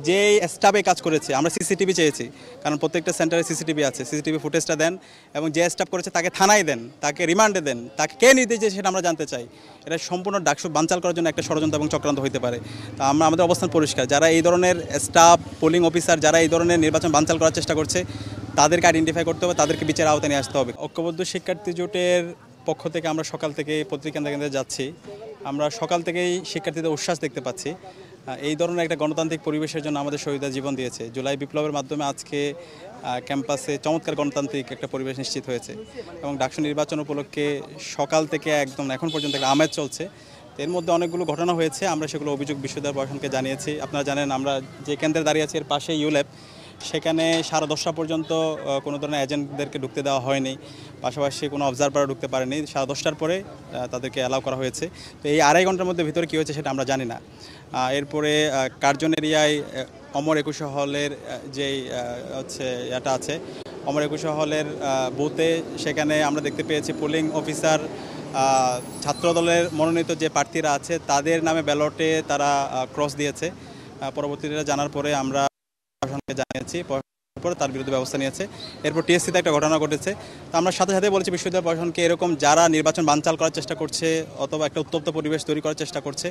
যে স্টাফে কাজ করেছে আমরা সিসিটিভি চেয়েছি, কারণ প্রত্যেকটা সেন্টারে সিসিটিভি আছে, সিসিটিভি ফুটেজটা দেন এবং যে স্টাফ করেছে তাকে থানায় দেন, তাকে রিমান্ডে দেন, তাকে কে নির্দেশ দিয়েছে সেটা আমরা জানতে চাই। এটা সম্পূর্ণ ডাকসু বানচাল করার জন্য একটা ষড়যন্ত্র এবং চক্রান্ত হতে পারে। তো আমাদের অবস্থান পরিষ্কার, যারা এই ধরনের স্টাফ পোলিং অফিসার যারা এই ধরনের নির্বাচন বানচাল করার চেষ্টা করছে তাদেরকে আইডেন্টিফাই করতে হবে, তাদেরকে বিচারের আওতায় নিয়ে আসতে হবে। ঐক্যবদ্ধ শিক্ষার্থী জোটের পক্ষ থেকে আমরা সকাল থেকে প্রতিটি কেন্দ্রে যাচ্ছি। আমরা সকাল থেকেই শিক্ষার্থীদের উচ্ছ্বাস দেখতে পাচ্ছি। এই ধরনের একটা গণতান্ত্রিক পরিবেশের জন্য আমাদের শহীদরা জীবন দিয়েছে। জুলাই বিপ্লবের মাধ্যমে আজকে ক্যাম্পাসে চমৎকার গণতান্ত্রিক একটা পরিবেশ নিশ্চিত হয়েছে এবং ডাকসু নির্বাচন উপলক্ষে সকাল থেকে একদম এখন পর্যন্ত একটা আমেজ চলছে। এর মধ্যে অনেকগুলো ঘটনা হয়েছে, আমরা সেগুলো অভিযোগ বিশ্ববিদ্যালয় প্রশাসনকে জানিয়েছি। আপনারা জানেন আমরা যে কেন্দ্রে দাঁড়িয়ে আছি এর পাশে ইউল্যাব, সেখানে 10:30 পর্যন্ত কোনো ধরনের এজেন্টদেরকে ঢুকতে দেওয়া হয়নি, পাশাপাশি কোনো অবজারভারও ঢুকতে পারেনি। 10:30টার পরে তাদেরকে অ্যালাউ করা হয়েছে। তো এই 2.5 ঘন্টার মধ্যে ভিতরে কী হয়েছে সেটা আমরা জানি না। এরপরে কার্জন এরিয়ায় অমর 21 হলের যেই এটা আছে, অমর 21 হলের বুথে সেখানে আমরা দেখতে পেয়েছি পোলিং অফিসার ছাত্রদলের মনোনীত যে প্রার্থীরা আছে তাদের নামে ব্যালটে তারা ক্রস দিয়েছে। পরবর্তীতে জানার পরে আমরা জানিয়েছি, পরে তার বিরুদ্ধে ব্যবস্থা নিয়েছে। এরপর টিএসসিতে একটা ঘটনা ঘটেছে। তো আমরা সাথে সাথে বলেছি বিশ্ববিদ্যালয় প্রশাসনকে এরকম যারা নির্বাচন বানচাল করার চেষ্টা করছে অথবা একটা উত্তপ্ত পরিবেশ তৈরি করার চেষ্টা করছে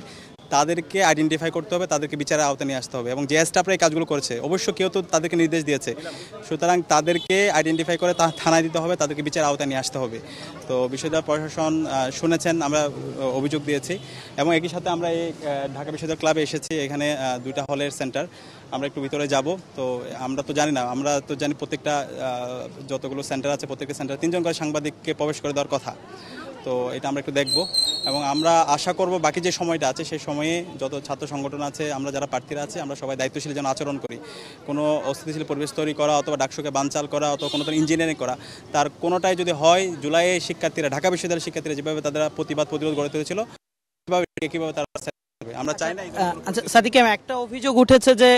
তাদেরকে আইডেন্টিফাই করতে হবে, তাদেরকে বিচারের আওতায় নিয়ে আসতে হবে এবং যে স্টাফরা এই কাজগুলো করেছে অবশ্য কেউ তো তাদেরকে নির্দেশ দিয়েছে, সুতরাং তাদেরকে আইডেন্টিফাই করে থানায় দিতে হবে, তাদেরকে বিচারের আওতায় নিয়ে আসতে হবে। তো বিশ্ববিদ্যালয় প্রশাসন শুনেছেন, আমরা অভিযোগ দিয়েছি এবং একই সাথে আমরা এই ঢাকা বিশ্ববিদ্যালয় ক্লাবে এসেছি। এখানে 2টা হলের সেন্টার, আমরা একটু ভিতরে যাব। তো আমরা তো জানি না, আমরা তো জানি প্রত্যেকটা যতগুলো সেন্টার আছে প্রত্যেকটা সেন্টারে 3 জন করে সাংবাদিককে প্রবেশ করে দেওয়ার কথা। তো এটা আমরা একটু দেখব এবং আমরা আশা করব বাকি যে সময়টা আছে সেই সময়ে যত ছাত্র সংগঠন আছে, আমরা যারা প্রার্থীরা আছে, আমরা সবাই দায়িত্বশীল যেন আচরণ করি। কোনো অস্থিতিশীল পরিবেশ তৈরি করা অথবা ডাকসুকে বানচাল করা অথবা কোনো ধরনের ইঞ্জিনিয়ারিং করা, তার কোনোটাই যদি হয়, জুলাইয়ে শিক্ষার্থীরা, ঢাকা বিশ্ববিদ্যালয়ের শিক্ষার্থীরা যেভাবে তাদের প্রতিরোধ গড়ে তুলেছিল কীভাবে তারা আমরা চাই না। আচ্ছা সাদিক, একটা অভিযোগ উঠেছে যে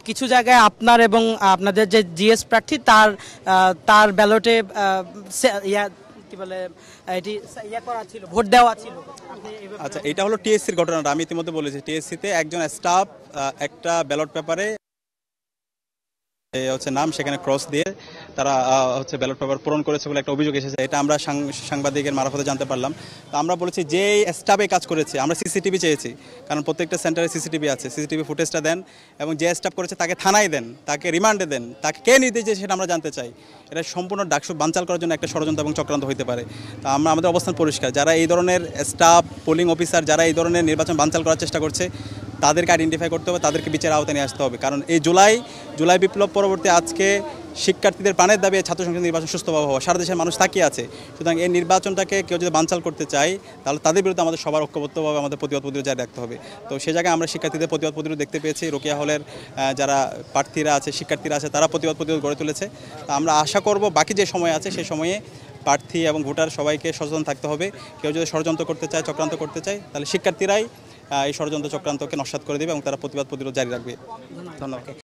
কিছু জায়গায় আপনার এবং আপনাদের যে জিএস প্রার্থী তার ব্যালটে কি বলে এটি করা ছিল, ভোট দেওয়া ছিল। আচ্ছা, এটা হলো টিএসসির ঘটনাটা। আমি ইতিমধ্যে বলেছি টিএসসিতে একজন স্টাফ একটা ব্যালট পেপারে নাম সেখানে ক্রস দিয়ে তারা ব্যালট পেপার পূরণ করেছে বলে একটা অভিযোগ এসেছে। এটা আমরা সাংবাদিকের মারফতে জানতে পারলাম। তো আমরা বলেছি যে স্টাফে কাজ করেছে আমরা সিসিটিভি চেয়েছি, কারণ প্রত্যেকটা সেন্টারে সিসিটিভি আছে, সিসিটিভি ফুটেজটা দেন এবং যে স্টাফ করেছে তাকে থানায় দেন, তাকে রিমান্ডে দেন, তাকে কে নির্দেশ দিয়েছে সেটা আমরা জানতে চাই। এটা সম্পূর্ণ ডাকসু বানচাল করার জন্য একটা ষড়যন্ত্র এবং চক্রান্ত হতে পারে। তো আমাদের অবস্থান পরিষ্কার, যারা এই ধরনের স্টাফ পোলিং অফিসার যারা এই ধরনের নির্বাচন বানচাল করার চেষ্টা করছে তাদেরকে আইডেন্টিফাই করতে হবে, তাদেরকে বিচারের আওতায় নিয়ে আসতে হবে। কারণ এই জুলাই বিপ্লব পরবর্তী আজকে শিক্ষার্থীদের প্রাণের দাবি ছাত্র সংসদ নির্বাচন সুস্থভাবে হওয়া, সারা দেশের মানুষ তাকিয়ে আছে। সুতরাং এই নির্বাচনটাকে কেউ যদি বানচাল করতে চায় তাহলে তাদের বিরুদ্ধে আমাদের সবার ঐক্যবদ্ধভাবে আমাদের প্রতিবাদ প্রতিরোধ জারি রাখতে হবে। তো সে জায়গায় আমরা শিক্ষার্থীদের প্রতিবাদ প্রতিরোধ দেখতে পেয়েছি। রোকেয়া হলের যারা প্রার্থীরা আছে, শিক্ষার্থীরা আছে, তারা প্রতিবাদ প্রতিরোধ গড়ে তুলেছে। তো আমরা আশা করব বাকি যে সময় আছে সেই সময়ে প্রার্থী এবং ভোটার সবাইকে সচেতন থাকতে হবে। কেউ যদি ষড়যন্ত্র করতে চায়, চক্রান্ত করতে চায়, তাহলে শিক্ষার্থীরাই এই ষড়যন্ত্র চক্রান্তকে নস্যাৎ করে দেবে এবং তারা প্রতিবাদ প্রতিরোধ জারি রাখবে। ধন্যবাদ।